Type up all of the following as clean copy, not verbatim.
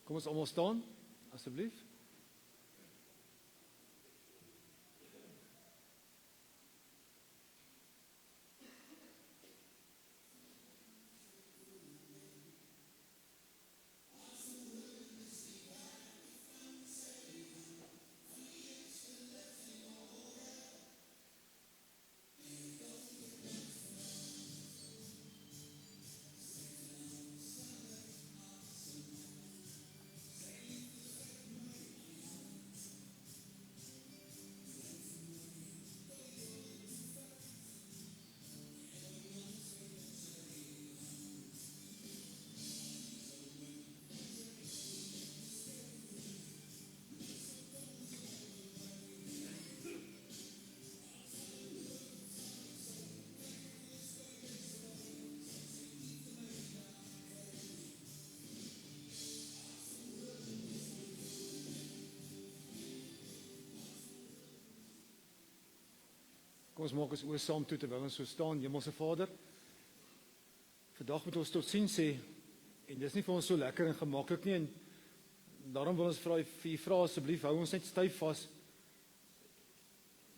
Kom ons almal staan, asseblief. Kom ons maak ons oë saam toe terwyl ons so staan. Hemelse Vader, vandag moet ons totsiens sê, en dis nie vir ons so lekker en gemaklik nie, en daarom wil ons vir u vra asseblief, hou ons net styf vas,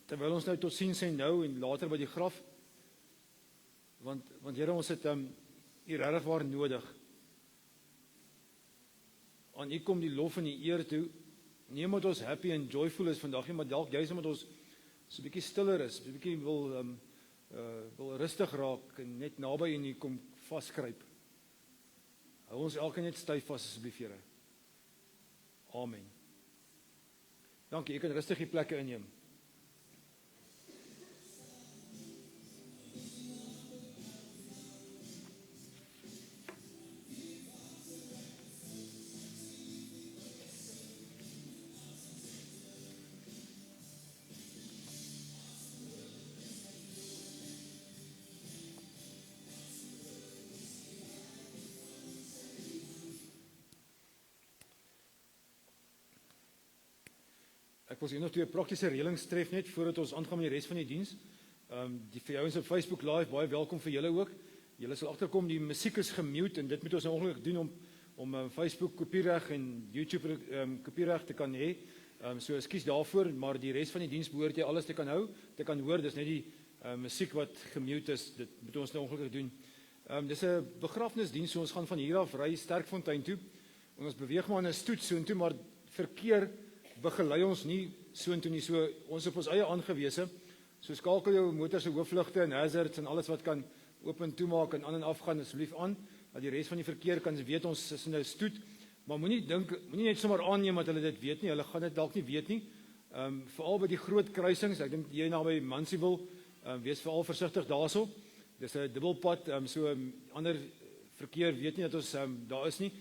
terwyl ons nou totsiens sê nou, en later by die graf, want Here, ons het u regtig waar nodig. Aan u kom die lof en die eer toe, nie omdat ons happy en joyful is vandag nie, maar dalk juist omdat ons so 'n bietjie stiller is, 'n bietjie wil rustig raak en net naby in u kom vaskryp. Hou ons elkeen net styf vas asseblief, Here. Amen. Dankie, jy kan rustig die plekke inneem. Ek wil hier nog twee praktiese reëlings tref net voordat ons aangaan met die res van die diens. Die vir ouens op Facebook live, baie welkom vir julle ook. Julle sal agterkom die musiek is gemute en dit moet ons nou ongelukkig doen om Facebook kopiereg en YouTube kopiereg te kan hê. So ekskuus daarvoor, maar die res van die diens behoort jy alles te kan hou, te kan hoor. Dis net die musiek wat gemute is. Dit moet ons nou ongelukkig doen. Dis 'n begrafnisdiens, so ons gaan van hier af ry Sterkfontein toe. En ons beweeg maar in 'n stoet soontoe, maar verkeer begelei ons nie soontoe nie, so ons op ons eie aangewese. So skakel jou motor se hoofligte en hazards en alles wat kan oop en toe maak en aan en af gaan asseblief aan, dat die res van die verkeer kan weet ons is in 'n stoet. Maar moenie net sommer aanneem dat hulle dit weet nie. Hulle gaan dit dalk nie weet nie. Veral by die groot kruisings, ek dink jy naby Mansfield, wees veral versigtig daarso. Dis 'n dubbelpad, so ander verkeer weet nie dat ons daar is nie.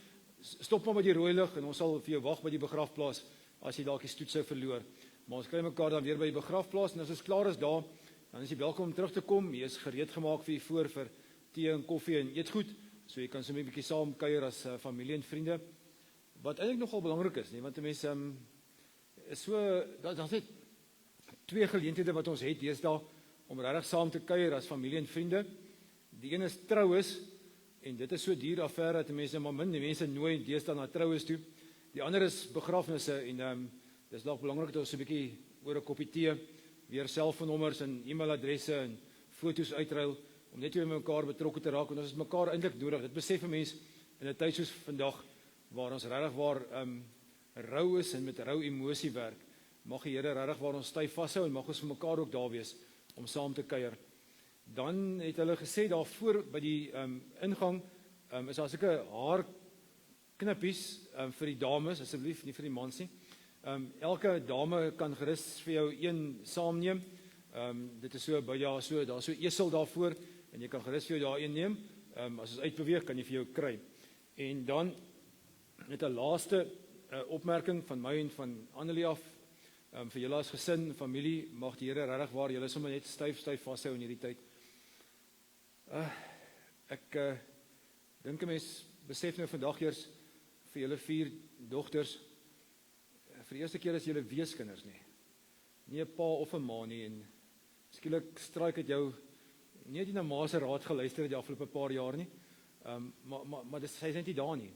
Stop maar by die rooi lig en ons sal vir jou wag by die begrafplaas as jy dalk die stoet sou verloor. Maar ons kry mekaar dan weer by die begrafplaas en as ons klaar is daar, dan is jy welkom om terug te kom. Jy is gereed gemaak vir voor vir tee en koffie en eetgoed, so jy kan sommer 'n bietjie saam kuier as familie en vriende. Wat eintlik nogal belangrik is, nie, want 'n mens is so daar's net twee geleenthede wat ons het deesdae om regtig saam te kuier as familie en vriende. Die een is troues en dit is so duur affære dat mense maar min die mense nooi deesdae na troues toe. Die ander is begrafnisse en dis dalk belangrik dat ons 'n bietjie oor 'n koppie tee, weer selfoonnommers en e-mailadresse en foto's uitruil om net weer met mekaar betrokke te raak, want ons is mekaar eintlik nodig. Dit besef 'n mens in 'n tyd soos vandag waar ons regtig waar rou is en met rou emosie werk. Mag die Here regtig waar ons styf vashou en mag ons vir mekaar ook daar wees om saam te kuier. Dan het hulle gesê daar voor by die ingang is daar sulke haar knippies vir die dames, asseblief nie vir die mans nie. Elke dame kan gerus vir jou een saamneem. Dit is so by daar's so esel daarvoor en jy kan gerus vir jou daar een neem. As ons uitbeweeg kan jy vir jou kry. En dan net 'n laaste opmerking van my en van Annelie af. Vir julle as gesin, familie, mag die Here regtig waar julle sommer net styf vashou in hierdie tyd. Ek dink 'n mens besef nou vandag eers vir julle 4 dogters, vir die eerste keer is julle weeskinders nie 'n pa of 'n ma nie, en skielik struik het jou, nie het jy na ma se raad geluister die afgelope paar jaar nie, maar sy is net nie daar nie.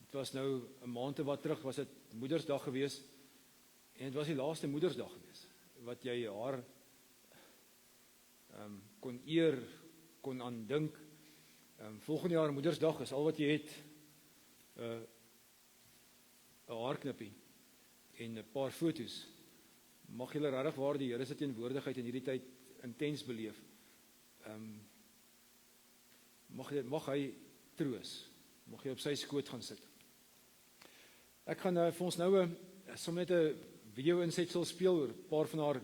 Dit was nou 'n maand of wat terug, was dit Moedersdag gewees, en dit was die laaste Moedersdag gewees, wat jy haar kon eer, kon aandink. Volgende jaar Moedersdag is al wat jy het, 'n haarknippie en 'n paar foto's. Mag julle regtig waar die Here se teenwoordigheid in hierdie tyd intens beleef. Mag hy troos, mag jy op sy skoot gaan sit. Ek gaan vir ons nou sommer net 'n video insetsel speel oor 'n paar van haar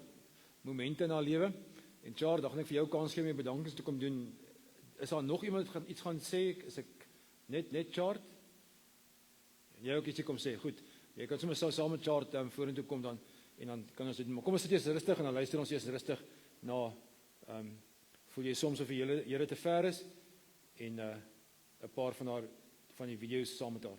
momente in haar lewe. En Char, dan gaan ek vir jou kans gee om 'n bedankings te kom doen. Is daar nog iemand wat iets gaan sê? Is ek net Char? En jy ook iets kom sê. Goed. Jy kan sommer saam met Char vorentoe kom dan en dan kan ons dit doen. Maar kom ons sit eers rustig en dan luister ons eers rustig na voel jy soms of die Here te ver is en 'n paar van die video's saam met haar.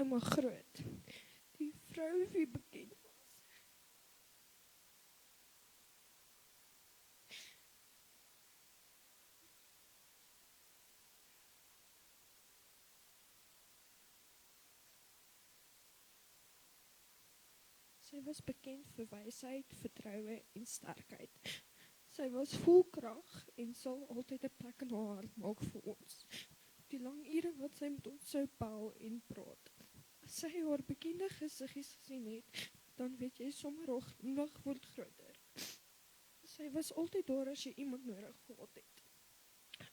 ouma groot. Die vrou wie bekend was. Sy was bekend vir wysheid, vertroue en sterkheid. Sy was vol krag en sal altyd 'n plek in haar hart maak vir ons. Die lang ure wat sy met ons sou bel en praat. As sy haar bekende gesiggies gesien het, dan weet jy sommer haar glimlag word groter. Sy was altyd daar as jy iemand nodig gehad het.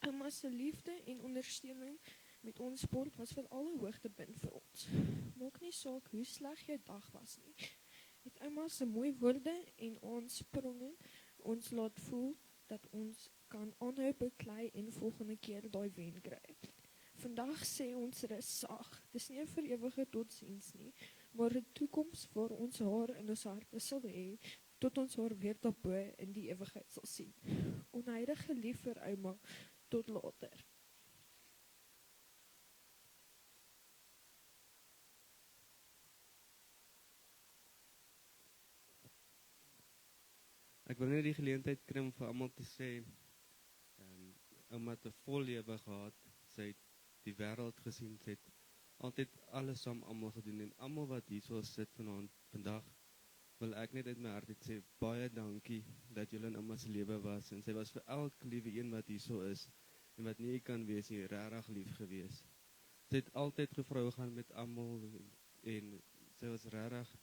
Ouma se liefde en ondersteuning met ons sport was vir alle hoogtepunt vir ons. Maak nie saak hoe sleg jou dag was nie. Het ouma se mooi woorde en aanspronge ons laat voel dat ons kan aanhou beklei en volgende keer daai wen kry. Vandag sê ons rus sag. Dis nie 'n vir ewige totsiens nie, maar 'n toekoms waar ons haar in ons harte sal hê, tot ons haar weer daarbo in die ewigheid sal sien. Oneindige lief vir ouma, tot later. Ek wil net die geleentheid kry om vir almal te sê, ouma het 'n vol lewe gehad, sy het die wêreld gesien, sy het altyd alles saam almal gedoen, en almal wat hierso sit vandag, wil ek net uit my hart sê, baie dankie dat julle in ouma se lewe was, en sy was vir elke liewe een wat hierso is, en wat nie kan wees nie, regtig lief gewees. Sy het altyd gevrou gaan met almal, en sy was regtig,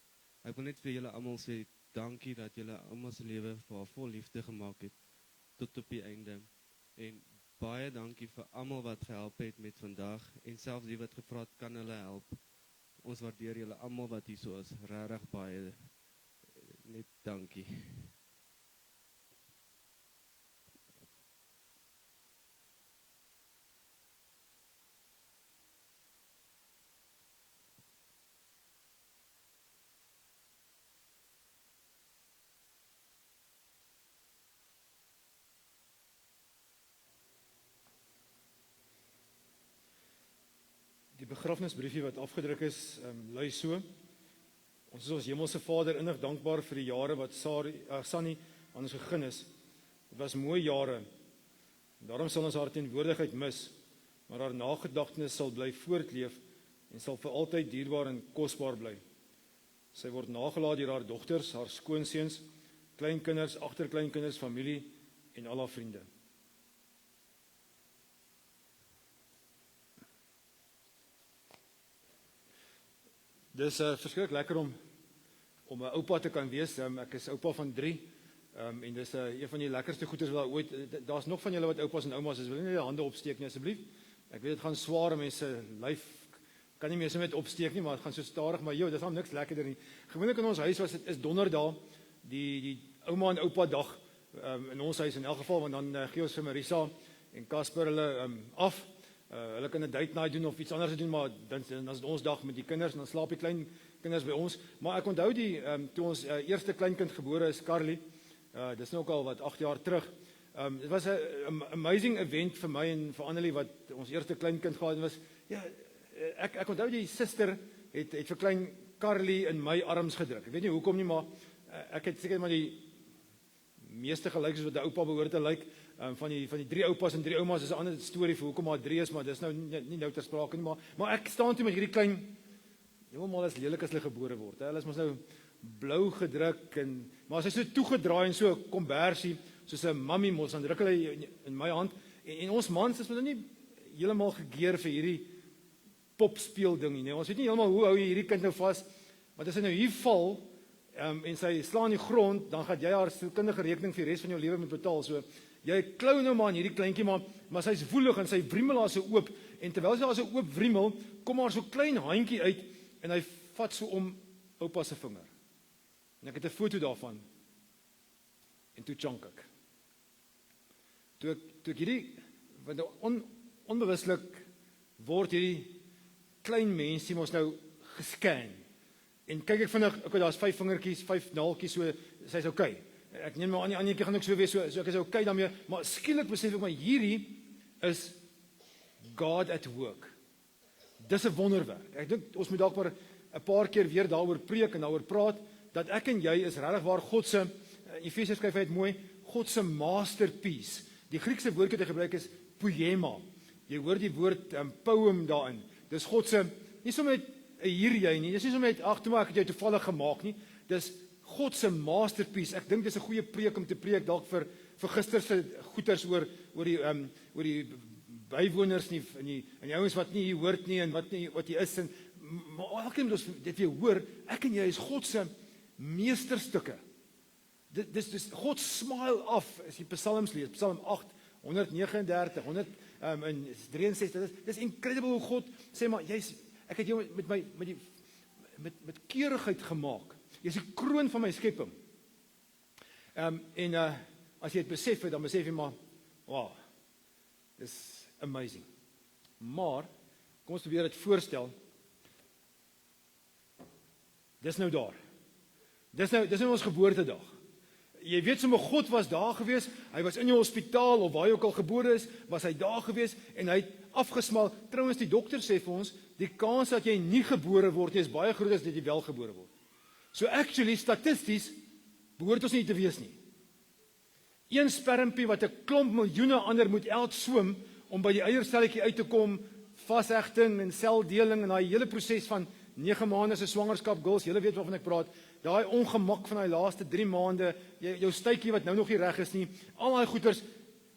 ek wil net vir julle almal sê, dankie dat julle ouma se lewe vir haar vol liefde gemaak het, tot op die einde, en baie dankie vir almal wat gehelp het met vandag, en selfs die wat gevra het, kan hulle help. Ons waardeer julle almal wat hier so is, regtig baie, net dankie. Die begrafnisbriefie wat afgedruk is, lui so. Ons is ons hemelse Vader innig dankbaar vir die jare wat Sannie aan ons gegee is. Dit was mooi jare. Daarom sal ons haar teenwoordigheid mis, maar haar nagedagtenis sal bly voortleef en sal vir altyd dierbaar en kosbaar bly. Sy word nagelaat deur haar dogters, haar skoonseuns, kleinkinders, agterkleinkinders, familie en al haar vriende. Dis verskriklik lekker om 'n oupa te kan wees. Ek is oupa van 3. En dis een van die lekkerste goeders wat ooit. Daar's nog van julle wat oupas en oumas is. Wil nie die hande opsteek nie asseblief. Ek weet dit gaan swaar, mense lyf kan nie meer so met opsteek nie, maar dit gaan so stadig, maar dit gaan niks lekkerder nie. Gewoonlik in ons huis was dit is donderdag, die ouma en oupa dag in ons huis in elk geval, want dan gee ons vir Marisa en Casper hulle af. Hulle kan 'n date night doen of iets anders doen, maar dan is dit ons dag met die kinders en dan slaap die klein kinders by ons. Maar ek onthou toe ons eerste kleinkind gebore is, Carly, dis nou ook al wat 8 jaar terug. Dit was 'n amazing event vir my en vir Annelie wat ons eerste kleinkind gehad het. Was ja, ek onthou die suster het vir klein Carly in my arms gedruk. Ek weet nie hoekom nie, maar ek het seker maar die meeste gelyk soos wat 'n oupa behoort te lyk. Van die 3 oupas en 3 oumas is 'n ander storie vir hoekom maar 3 is, maar dis nou nie nou ter sprake nie, maar ek staan toe met hierdie klein, heeltemal as lelik as hulle gebore word. Hulle is mos nou blou gedruk maar as hy so toegedraai en so 'n kombersie soos 'n mammie mos, dan druk hulle in my hand en ons mans is mos nou nie heeltemal gegeer vir hierdie popspeel ding nie. Ons weet nie heeltemal hoe hou jy hierdie kind nou vas, want as hy nou hier val en sy slaan die grond, dan gaan jy haar sielkundige rekening vir die res van jou lewe moet betaal. So jy klou nou maar in hierdie kleintjie, maar sy's woelig en sy wriemel haar so oop, en terwyl sy haar so oop wriemel, kom haar so klein handjie uit, en hy vat so om oupa se vinger. En ek het 'n foto daarvan, en toe chonk ek. Toe ek hierdie, want onbewuslik word hierdie klein mensie mos nou gescan, en kyk ek vinnig, okay, daar's 5 vingertjies, 5 naaltjies, so, sy's okay. Ek neem maar aan die ander keer gaan ook so wees, so ek is okay daarmee, maar skielik besef ek, maar hierdie is God at work. Dis 'n wonderwerk. Ek dink ons moet dalk maar 'n paar keer weer daaroor preek en daaroor praat, dat ek en jy is regtig waar God se, Efesiërs skryf uit mooi, God se masterpiece. Die Griekse woord wat hy gebruik is poema. Jy hoor die woord poem daarin. Dis God se, nie sommer net hier jy nie, dis nie sommer net, ag toe maar ek het jou toevallig gemaak nie. Dis God se masterpiece. Ek dink dis 'n goeie preek om te preek dalk vir gister se goeters oor die bywoners nie en die ouens wat nie hier hoort nie en wat hier is en maar elkeen moet ons dit weer hoor. Ek en jy is God se meesterstukke. Dis God smile af as jy Psalms lees, Psalm 8, 139, 163. Dis incredible hoe God sê maar ek het jou met keurigheid gemaak. Jy's die kroon van my skepping. As jy dit besef het, dan besef jy maar, wow, dis amazing. Maar kom ons probeer dit voorstel. Dis nou daar. Dis nou ons geboortedag. Jy weet sommer God was daar gewees, hy was in jou hospitaal of waar jy ook al gebore is, was hy daar gewees en hy het afgesmaal. Trouwens die dokter sê vir ons, die kans dat jy nie gebore word nie is baie groot as dat jy wel gebore word. So actually statisties behoort ons nie te wees nie. Een spermpie wat 'n klomp miljoene ander moet swem om by die eierstelletjie uit te kom, vashegting en seldeling en daai hele proses van 9 maande se swangerskap, girls, julle weet waarvan ek praat. Daai ongemak van daai laaste 3 maande, jou stuitjie wat nou nog nie reg is nie, al daai goeters,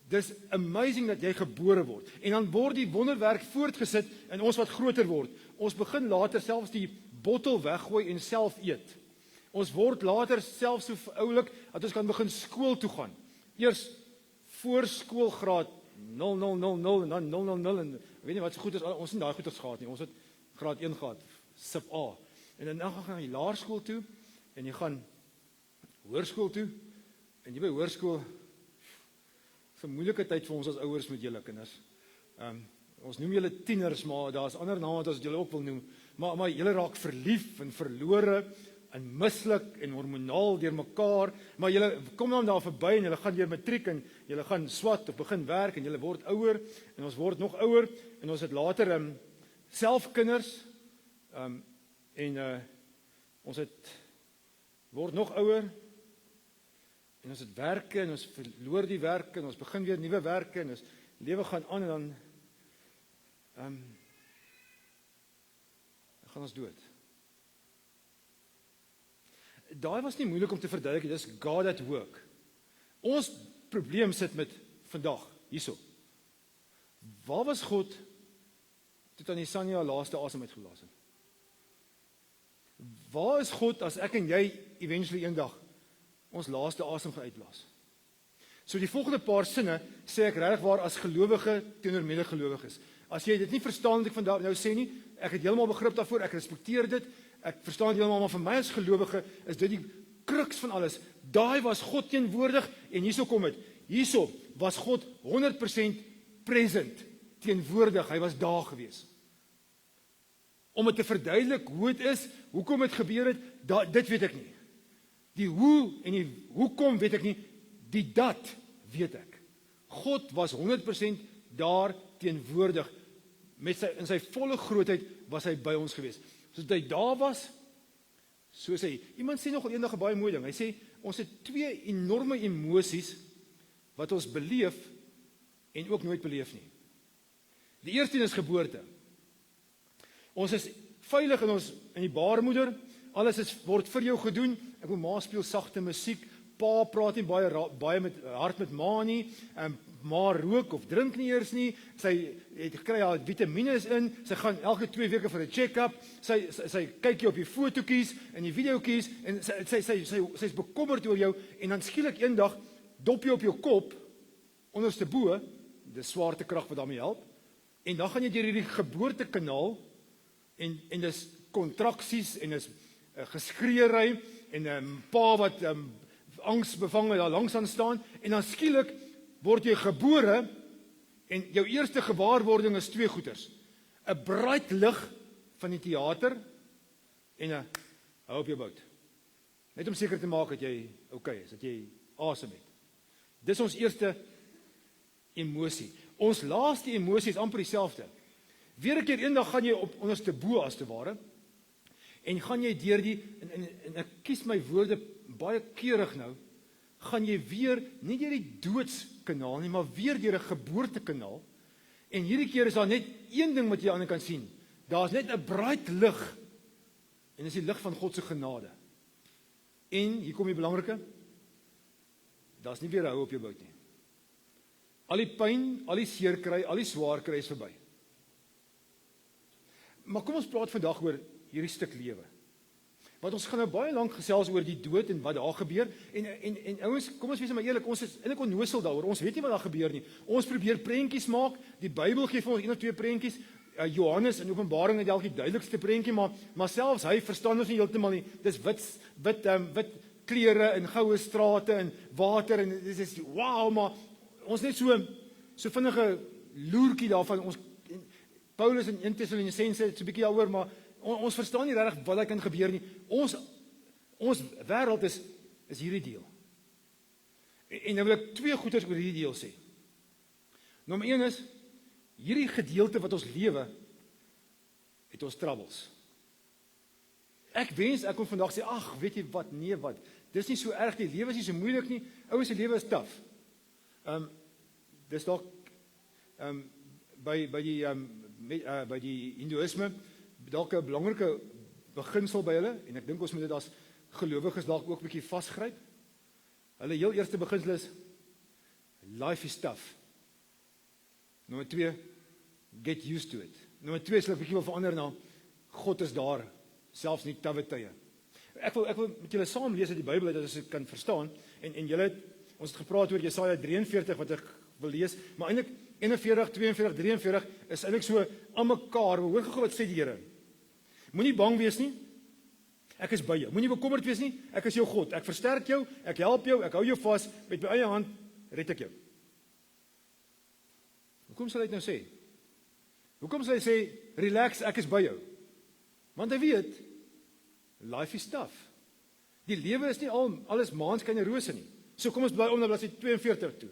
dis amazing dat jy gebore word. En dan word die wonderwerk voortgesit in ons wat groter word. Ons begin later selfs die bottel weggooi en self eet. Ons word later selfs so oulik dat ons kan begin skool toe gaan. Eers voorskoolgraad 0000 en dan 000 en weet nie wat so goed is, ons het nie daai goeters gehad nie. Ons het graad 1 gehad, sub A. En dan gaan jy laerskool toe en jy gaan hoërskool toe en jy by hoërskool is 'n moeilike tyd vir ons as ouers met julle kinders. Ons noem julle tieners, maar daar's ander name wat ons julle ook wil noem. Maar julle raak verlief en verlore en mislik en hormonaal deur mekaar, maar julle kom dan daar verby en julle gaan deur matriek en julle gaan swat of begin werk en julle word ouer en ons word nog ouer en ons het later self kinders ons word nog ouer en ons het werke en ons verloor die werke en ons begin weer nuwe werke en ons lewe gaan aan en dan gaan ons dood. Daai was nie moeilik om te verduidelik, dis God at work. Ons probleem sit met vandag, hierso. Waar was God toe aan die Sanja laaste asem uitgeblaas het? Waar is God as ek en jy eventually eendag ons laaste asem gaan uitblaas? So die volgende paar sinne sê ek regtig waar as gelowige teenoor medegelowiges. As jy dit nie verstaan wat ek vandag nou sê nie, ek het heeltemal begrip daarvoor, ek respekteer dit, ek verstaan dit heeltemal, maar vir my as gelowige is dit die kruks van alles. Daai was God teenwoordig en hierso kom dit. Hierso was God 100% present, teenwoordig, hy was daar gewees. Om dit te verduidelik hoe dit is, hoekom dit gebeur het, dit weet ek nie. Die hoe en die hoekom weet ek nie, die dat weet ek. God was 100% daar teenwoordig. In sy volle grootheid was hy by ons gewees. Soos hy daar was, so sê hy. Iemand sê nog eendag 'n baie mooi ding. Hy sê, ons het 2 enorme emosies wat ons beleef en ook nooit beleef nie. Die eerste is geboorte. Ons is veilig in die baarmoeder, alles word vir jou gedoen. Ek wil ma speel sagte musiek, pa praat nie baie hard met ma nie, ma rook of drink nie eers nie, sy het gekry haar vitamiene in, sy gaan elke 2 weke vir 'n check-up, sy kyk jy op die fotootjies en die videoetjies en sy is bekommerd oor jou en dan skielik eendag dop jy op jou kop onderste bo, dis swaartekrag wat daarmee help, en dan gaan jy deur hierdie geboortekanaal en dis kontraksies en dis geskreeery en pa wat angsbevange daar langs aan staan en dan skielik word jy gebore en jou eerste gewaarwording is 2 goeters. 'n Bright lig van die teater en 'n hou op jou bout. Net om seker te maak dat jy okay is, dat jy asem het. Dis ons eerste emosie. Ons laaste emosie is amper dieselfde. Weer 'n keer eendag gaan jy op onderste bo as te ware, en gaan jy deur en ek kies my woorde baie keurig nou, gaan jy weer, nie deur die doodskanaal nie, maar weer deur 'n geboortekanaal, en hierdie keer is daar net een ding wat jy aan die kan sien, daar is net 'n bright lig, en dis die lig van God se genade. En, hier kom die belangrike, daar is nie weer hou op jou bout nie. Al die pyn, al die seer kry, al die swaar kry is verby. Maar kom ons praat vandag oor hierdie stuk lewe. Want ons gaan nou baie lank gesels oor die dood en wat daar gebeur. En ouens, kom ons wees maar eerlik, ons is eintlik onnosel daaroor. Ons weet nie wat daar gebeur nie. Ons probeer prentjies maak. Die Bybel gee vir ons 1 of 2 prentjies. Johannes in Openbaring het dalk die duidelikste prentjie, maar selfs hy verstaan ons nie heeltemal nie. Dis wit klere en goue strate en water en dis is wow, maar ons net so vinnige loertjie daarvan. Paulus in 1 Tessalonisense het so 'n bietjie daaroor, maar ons verstaan nie regtig wat daar kan gebeur nie. Ons wêreld is hierdie deel. En nou wil ek 2 goeders oor hierdie deel sê. Nommer 1 is, hierdie gedeelte wat ons lewe, het ons troubles. Ek wens ek kon vandag sê, ag, weet jy wat, nee wat, dis nie so erg, die lewe is nie so moeilik nie, ouens se lewe is taaf. Dis dalk by die Hindoeïsme dalk 'n belangrike beginsel by hulle, en ek dink ons moet dit as gelowiges dalk ook 'n bietjie vasgryp. Hulle heel eerste beginsel is life is tough. Nommer 2, get used to it. Nommer 2 is 'n bietjie wil verander na God is daar, selfs nie tawwe tye. Ek wil met julle saam lees uit die Bybel uit, dat ons dit kan verstaan, en julle ons het gepraat oor Jesaja 43 wat ek wil lees, maar eintlik 41, 42, 43 is eintlik so aan mekaar. Hoor gou wat sê die Here. Moenie bang wees nie. Ek is by jou. Moenie bekommerd wees nie. Ek is jou God. Ek versterk jou, ek help jou, ek hou jou vas, met my eie hand red ek jou. Hoekom sal hy dit nou sê? Hoekom sal hy sê, relax, ek is by jou? Want hy weet, life is tough. Die lewe is nie alles maanskyn en rose nie. So kom ons bly om na bladsy 42 toe.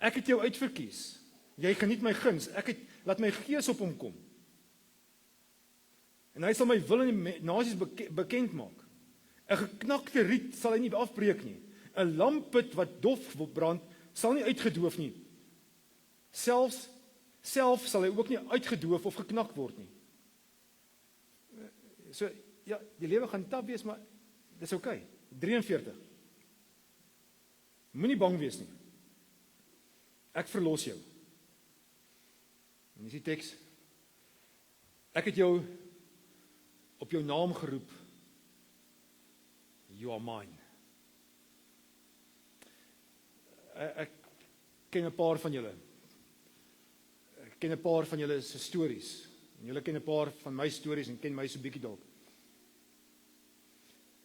Ek het jou uitverkies. Jy geniet my guns. Laat my gees op hom kom. En hy sal my wil in die nasies bekend maak. 'n geknakte riet sal hy nie afbreek nie. 'n Lampet wat dof brand, sal nie uitgedoof nie. Self sal hy ook nie uitgedoof of geknak word nie. So, ja, die lewe gaan taaf wees, maar dis oukei. 43. Moenie bang wees nie. Ek verlos jou. En dis die teks. Ek het jou op jou naam geroep. You are mine. Ek ken 'n paar van julle. Ek ken 'n paar van julle se stories. En julle ken 'n paar van my stories en ken my so bietjie dalk.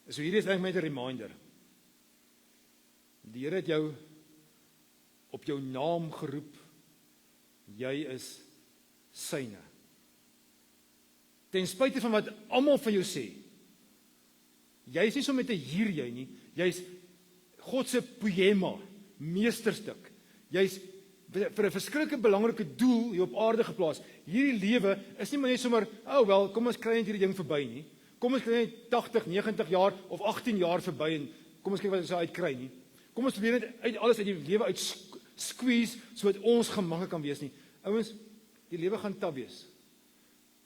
So hier is eintlik net 'n reminder. Die Here het jou op jou naam geroep. Jy is syne. Ten spyte van wat almal van jou sê. Jy is nie so met 'n jy nie. Jy's God se poema, meesterstuk. Jy's vir 'n verskriklike belangrike doel hier op aarde geplaas. Hierdie lewe is nie maar net sommer, wel, kom ons kry net hierdie ding verby nie. Kom ons kry net 80, 90 jaar of 18 jaar verby en kom ons kyk wat ons uit kry nie. Kom ons probeer net alles uit die lewe uit squeeze sodat ons gemaklik kan wees nie. Ouens, die lewe gaan taaf wees.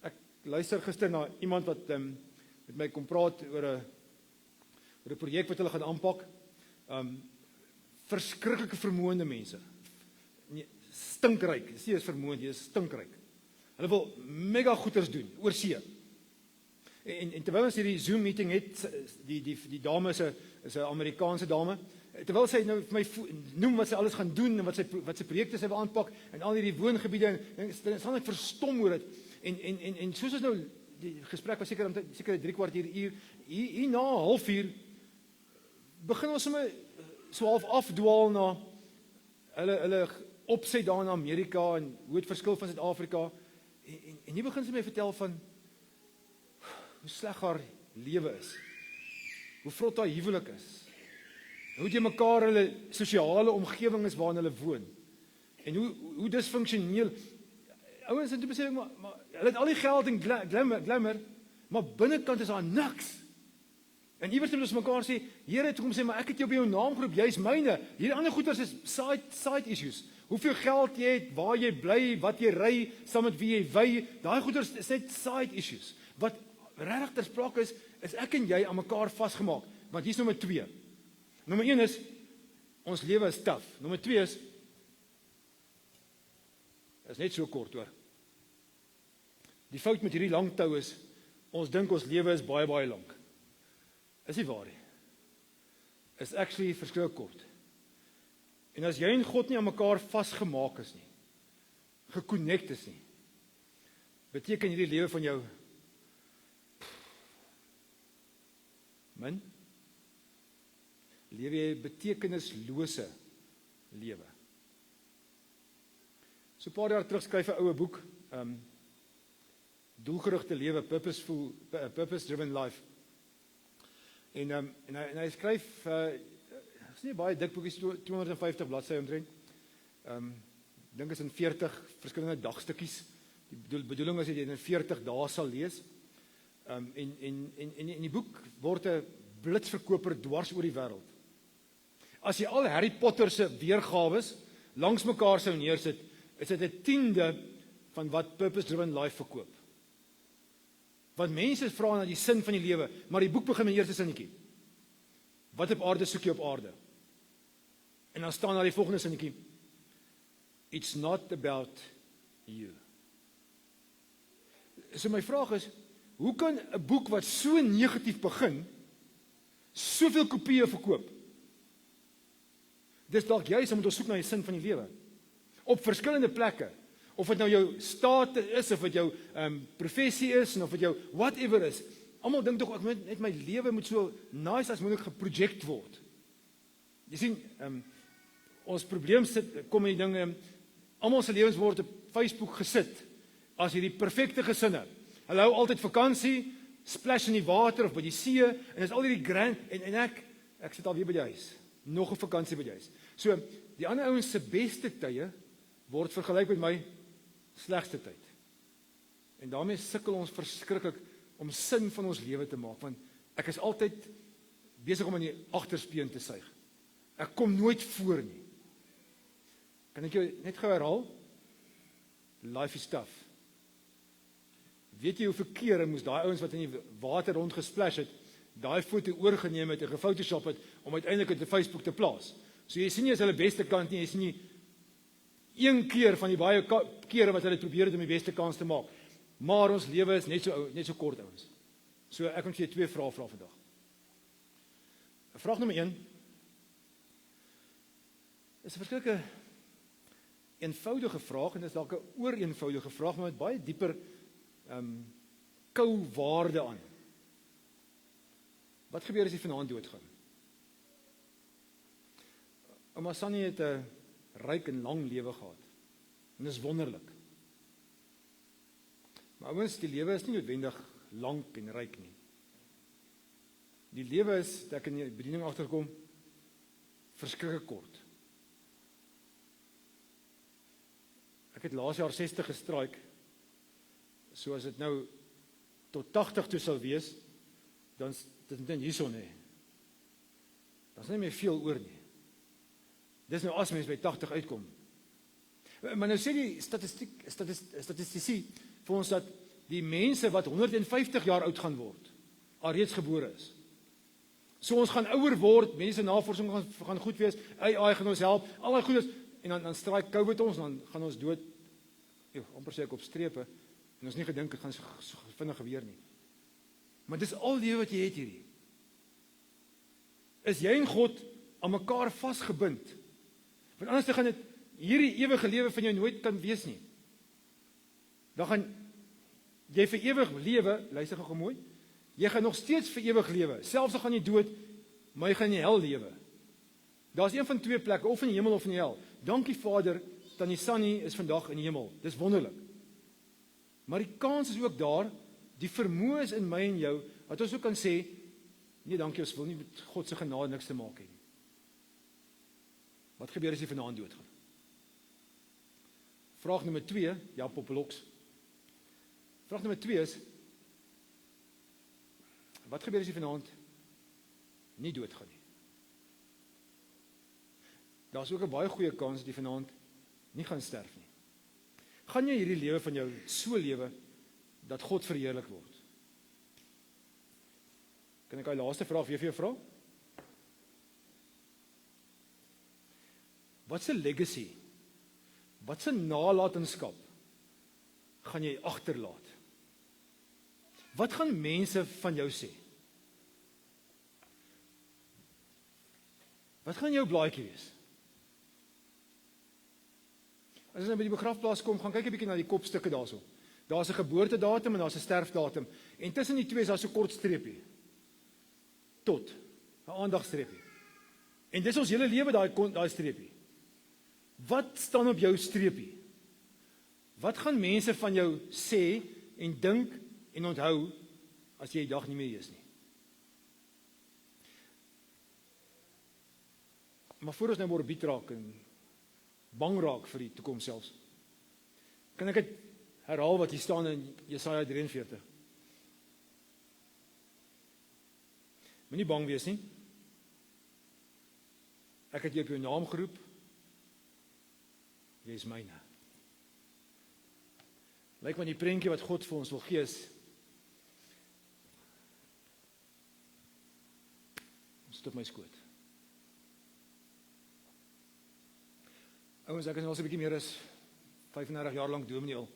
Ek luister gister na iemand wat met my kom praat oor 'n projek wat hulle gaan aanpak. Verskriklike vermoënde mense. Stinkryk. Dis nie eens vermoënd, jy is stinkryk. Hulle wil mega goeders doen oor see. En terwyl ons hierdie Zoom meeting het, die dame is 'n Amerikaanse dame. Terwyl sy nou vir my noem wat sy alles gaan doen en wat sy projekte sy wil aanpak en al hierdie woongebiede en staan ek verstom oor dit. En soos ons nou die gesprek was seker 3 kwartier hier na 0:30 begin ons sommer so half afdwaal na hulle opset daar in Amerika en hoe dit verskil van Suid-Afrika. En hier begin sy my vertel van hoe sleg haar lewe is. Hoe vrot haar huwelik is. Hoe jy mekaar hulle sosiale omgewing is waarin hulle woon. En hoe disfunksioneel. ouens en toe besef ek, maar hulle het al die geld en glamour, maar binnekant is daar niks. En iewers moet ons mekaar sê, Here het kom sê, maar ek het jou by jou naamgroep, jy is myne. Hierdie ander goeders is side issues. Hoeveel geld jy het, waar jy bly, wat jy ry, saam met wie jy wy, daai goeders is net side issues. Wat regtig ter sprake is ek en jy aan mekaar vasgemaak. Want hier's nommer 2. Nommer 1 is ons lewe is taaf. Nommer 2 is net so kort hoor. Die fout met hierdie lang tou is ons dink ons lewe is baie lank. Is nie waar nie. Is actually verskriklik kort. En as jy en God nie aan mekaar vasgemaak is nie, geconnect is nie, beteken hierdie lewe van jou min, lewe jy betekenislose lewe. So 'n paar jaar terug skryf 'n oue boek, doelgerigte lewe, purpose-driven life. En hy skryf, is nie baie dik boekies, 250 bladsye omtrent. Dink is in 40 verskillende dagstukkies. Die bedoeling is dat jy in 40 dae sal lees. En die boek word 'n blitsverkoper dwars oor die wêreld. As jy al Harry Potter se weergawes langs mekaar sou neersit, is dit 'n 10de van wat purpose-driven life verkoop. Want mense vra na die sin van die lewe, maar die boek begin met die eerste sinnetjie. Wat op aarde soek jy op aarde? En dan staan daar die volgende sinnetjie. It's not about you. So my vraag is, hoe kan 'n boek wat so negatief begin, soveel kopieë verkoop? Dis dalk juist omdat ons soek na die sin van die lewe. Op verskillende plekke. Of dit nou jou staat is, of dit jou professie is, of dit jou whatever is. Almal dink tog, ek moet net my lewe moet so nice as moontlik geproject word. Jy sien, ons probleem kom in die ding, almal se lewens word op Facebook gesit, as hierdie perfekte gesinne. Hulle hou altyd vakansie, splash in die water, of by die see, en is al hierdie grand, en ek sit alweer by die huis, nog 'n vakansie by die huis. So, die ander ouens se beste tye, word vergelyk met my slegste tyd. En daarmee sukkel ons verskriklik om sin van ons lewe te maak, want ek is altyd besig om in die agterspieën te suig. Ek kom nooit voor nie. Kan ek jou net gou herhaal? Life is tough. Weet jy hoeveel kere moes daai ouens wat in die water rondgesplash het, daai foto oorgeneem het en gefotoshop het, om uiteindelik op Facebook te plaas. So jy sien nie as hulle beste kant nie, jy sien nie een keer van die baie kere wat hulle probeer het om die beste kans te maak. Maar ons lewe is net so kort, ouens. So ek wil vir jou 2 vrae vra vandag. Vraag nommer 1 is 'n verskillike eenvoudige vraag, en dit is dalk 'n ooreenvoudige vraag, maar met baie dieper kou-waarde aan. Wat gebeur as jy vanaand doodgaan? Ouma Sannie het 'n ryk en lang lewe gehad. En dit is wonderlik. Maar ouens, die lewe is nie noodwendig lank en ryk nie. Die lewe is, dat ek in die bediening agterkom, verskriklik kort. Ek het laas jaar 60 gestraik, so as dit nou tot 80 toe sal wees, dan is dit net hierson nie. Dan is nie meer veel oor nie. Dis nou as mens by 80 uitkom. Maar nou sê die statistici vir ons dat die mense wat 150 jaar oud gaan word, alreeds gebore is. So ons gaan ouer word, mense navorsing gaan goed wees, AI gaan ons help, al die goedes, en dan straai COVID ons, dan gaan ons dood, amper sê ek op strepe, en ons nie gedink het gaan so vinnig gebeur nie. Maar dis al die wat jy het hierdie. Is jy en God aan mekaar vasgebind? Want anders gaan dit hierdie ewige lewe van jou nooit kan wees nie. Dan gaan jy vir ewig lewe, luister gou mooi, jy gaan nog steeds vir ewig lewe, selfs al gaan jy dood, maar jy gaan in die hel lewe. Daar's een van 2 plekke, of in die hemel of in die hel. Dankie Vader, Tannie Sannie is vandag in die hemel. Dis wonderlik. Maar die kans is ook daar, die vermoë is in my en jou, dat ons ook kan sê, nee dankie, ons wil nie met God se genade niks te maak hê nie. Wat gebeur as jy vanaand doodgaan? Vraag nommer 2, ja, Poppeloks. Vraag nommer 2 is, wat gebeur as jy vanaand nie doodgaan nie? Daar is ook 'n baie goeie kans dat jy vanaand nie gaan sterf nie. Gaan jy hierdie lewe van jou so lewe, dat God verheerlik word? Kan ek die laaste vraag weer vir jou vra? Wat 'n legacy, wat 'n nalatenskap gaan jy agterlaat? Wat gaan mense van jou sê? Wat gaan jou blaadjie wees? As jy by die begrafplaas kom, gaan kyk 'n bietjie na die kopstukke daarso. Daar's 'n geboortedatum en daar's 'n sterfdatum. En tussen die twee is daar so 'n kort streepie. Tot 'n aandagstreepie. En dis ons hele lewe daai streepie. Wat staan op jou streepie? Wat gaan mense van jou sê en dink en onthou as jy die dag nie meer hier is nie? Maar voor ons nou morbied raak en bang raak vir die toekoms selfs, kan ek dit herhaal wat hier staan in Jesaja 43. Moenie bang wees nie. Ek het jou op jou naam geroep. Jy is myne. Lyk maar die prentjie wat God vir ons wil gee is, sit op my skoot. Ouens, ek is al so 'n bietjie meer as 35 jaar lank dominee al.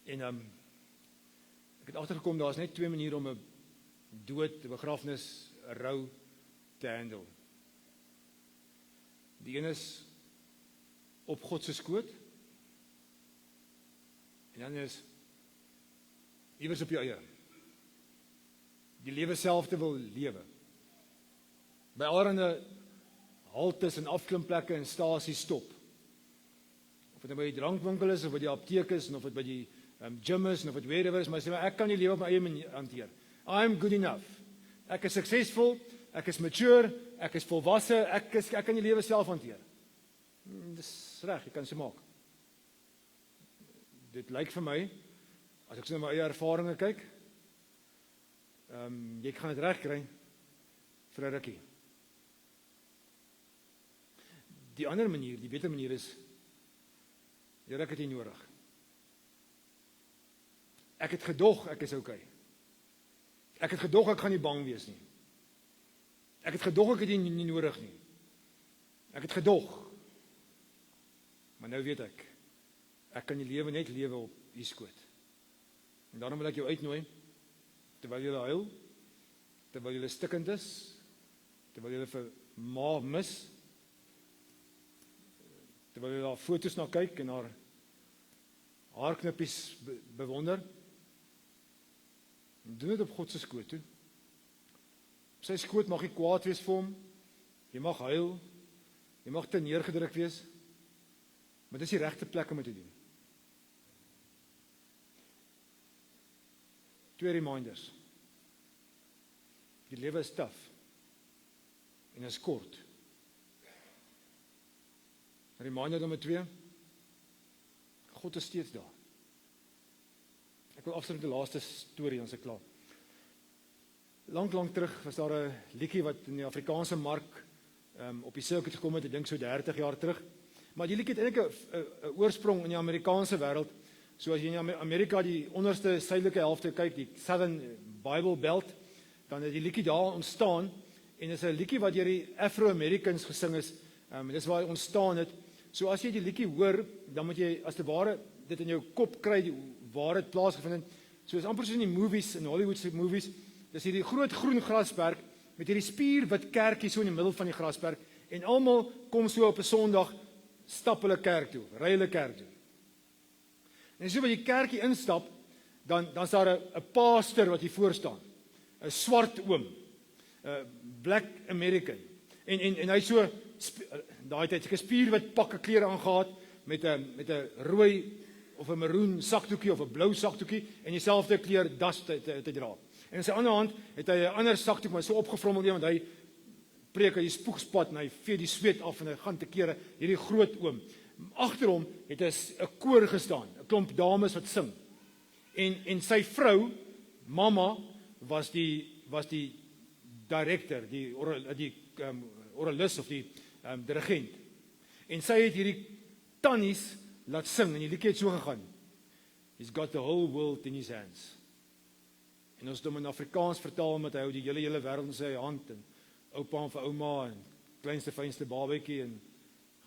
En ek het agtergekom daar's net 2 maniere om 'n dood, 'n begrafnis, 'n rou te handle. Die een is op God se skoot. En dan is iewers op jou eie. Die lewe self te wil lewe. By allerlei haltes en afklimplekke en stasies stop. Of dit nou by die drankwinkel is, of by die apteek is, of dit by die gym is, of dit wherever is, maar sê maar, ek kan die lewe op my eie manier hanteer. I'm good enough. Ek is suksesvol, ek is mature, ek is volwasse, ek kan die lewe self hanteer. Dis reg, jy kan se maak. Dit lyk vir my, as ek so na my eie ervarings kyk, jy gaan dit reg kry vir 'n rukkie. Die ander manier, die beter manier is, Here, ek het U nodig. Ek het gedog, ek is okay. Ek het gedog, ek gaan nie bang wees nie. Ek het gedog, ek het U nie nodig nie. Ek het gedog. Maar nou weet ek kan die lewe net lewe op U skoot. En daarom wil ek jou uitnooi, terwyl jy huil, terwyl jy stikkend is, terwyl jy vir ma mis, terwyl jy daar foto's na kyk en haar knippies bewonder, doen dit op God se skoot toe. Op sy skoot mag jy kwaad wees vir hom, jy mag huil, jy mag te neergedruk wees, maar dis die regte plek om dit te doen. 2 reminders. Die lewe is taaf en is kort. Reminder nommer 2, God is steeds daar. Ek wil afsluit met die laaste storie, ons is klaar. Lang terug was daar 'n liedjie wat in die Afrikaanse mark op die sirkuit gekom het, ek dink so 30 jaar terug. Maar die liedjie het eintlik 'n oorsprong in die Amerikaanse wêreld. So as jy in Amerika die onderste suidelike helfte kyk, die Southern Bible Belt, dan het die liedjie daar ontstaan en is 'n liedjie wat deur die Afro-Americans gesing is. Dis waar hy ontstaan het. So as jy die liedjie hoor, dan moet jy as te ware dit in jou kop kry waar dit plaasgevind het. So is amper soos in die movies, in Hollywoodse movies. Dis hierdie groot groen grasperk met hierdie spierwit kerkie so in die middel van die grasperk en almal kom so op 'n Sondag stap hulle kerk toe, ry hulle kerk toe. En as jy by die kerkie instap, dan is daar 'n pastor wat hier voor staan. 'n Swart oom, 'n black American. En hy so daai tyd seker spierwit pakke klere aangetree met 'n rooi of 'n maroon sakdoekie of 'n blou sakdoekie en dieselfde kleur das te dra. En in sy ander hand het hy 'n ander sakdoek maar so opgevrommel want hy preek uit die spoegspad en hy vee die sweet af en hy gaan te kere hierdie groot oom. agter hom het 'n koor gestaan, 'n klomp dames wat sing. En sy vrou, mamma, was die director, die oralis of die dirigent. En sy het hierdie tannies laat sing en die liedjie het so gegaan. He's got the whole world in his hands. En ons het hom in Afrikaans vertaal met hy hou die hele wêreld in sy hand en oupa en vir ouma en kleinste fynste babetjie en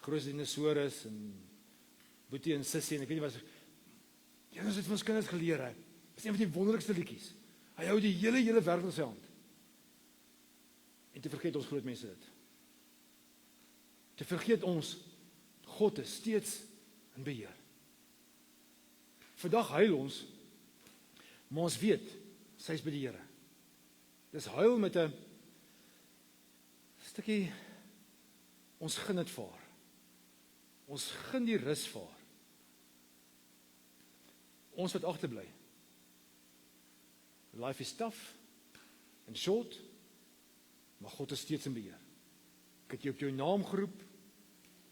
groot dinosaurus en boetie en sussie en ek weet nie wat ons het vir ons kinders geleer hè. Dis een van die wonderlikste liedjies. Hy hou die hele wêreld in sy hand. En te vergeet ons groot mense dit. Te vergeet ons God is steeds in beheer. Vandag huil ons, maar ons weet sy is by die Here. Dis huil met 'n stukkie ons gun dit vir haar. Ons gun die rus vir haar. Ons wat agterbly. Life is tough and short, maar God is steeds in beheer. Ek het jou op jou naam geroep,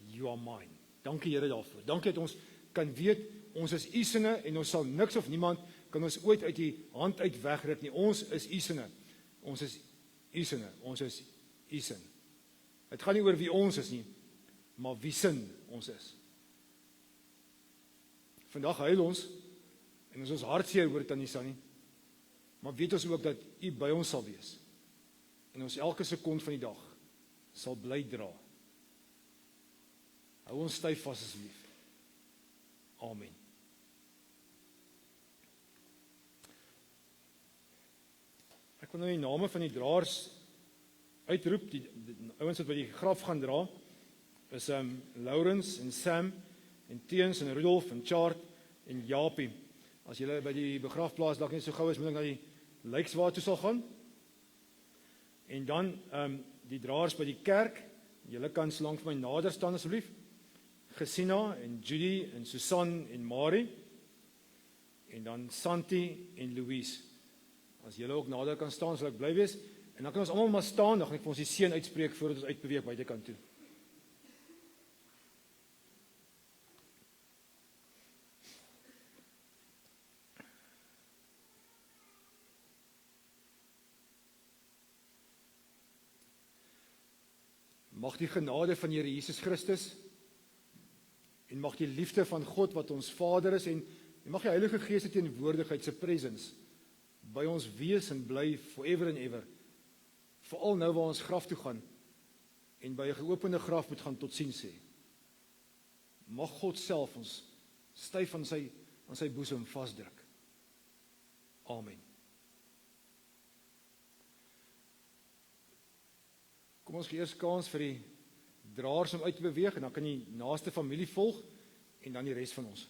you are mine. Dankie Here daarvoor. Dankie dat ons kan weet, ons is u sinne en ons sal niks of niemand kan ons ooit uit die hand uit wegrit nie. Ons is u sinne. Ons is u sinne. Ons is u sin. Het gaan nie oor wie ons is nie, maar wie sin ons is. Vandag huil ons en ons hartseer oor Tannie Sunny, maar weet ons ook dat u by ons sal wees. En ons elke sekond van die dag sal bly dra. Hou ons styf vas asseblief. Amen. Ek wil nou die name van die draers uitroep, die ouens wat by die graf gaan dra, is Lawrence en Sam, en Teens en Rudolf en Chart en Japie. As julle by die begrafplaas dalk nie so gou is, moet ek na die lijkswaar toe sal gaan. En dan die draers by die kerk, julle kan so lank vir my nader staan asseblief. Gesina en Judy en Susan en Marie. En dan Santi en Louise. As julle ook nader kan staan, sal ek bly wees. En dan kan ons almal maar staan, dan gaan ek vir ons die seën uitspreek voordat ons uitbeweeg buitekant toe. Mag die genade van Here Jesus Christus en mag die liefde van God wat ons Vader is en mag die Heilige Gees se teenwoordigheid, sy presence by ons wees en bly forever and ever. Veral nou waar ons graf toe gaan en by 'n geopende graf moet gaan totsiens sê. Mag God self ons styf aan sy boesem vasdruk. Amen. Kom ons gee eers kans vir die draers om uit te beweeg en dan kan die naaste familie volg en dan die res van ons.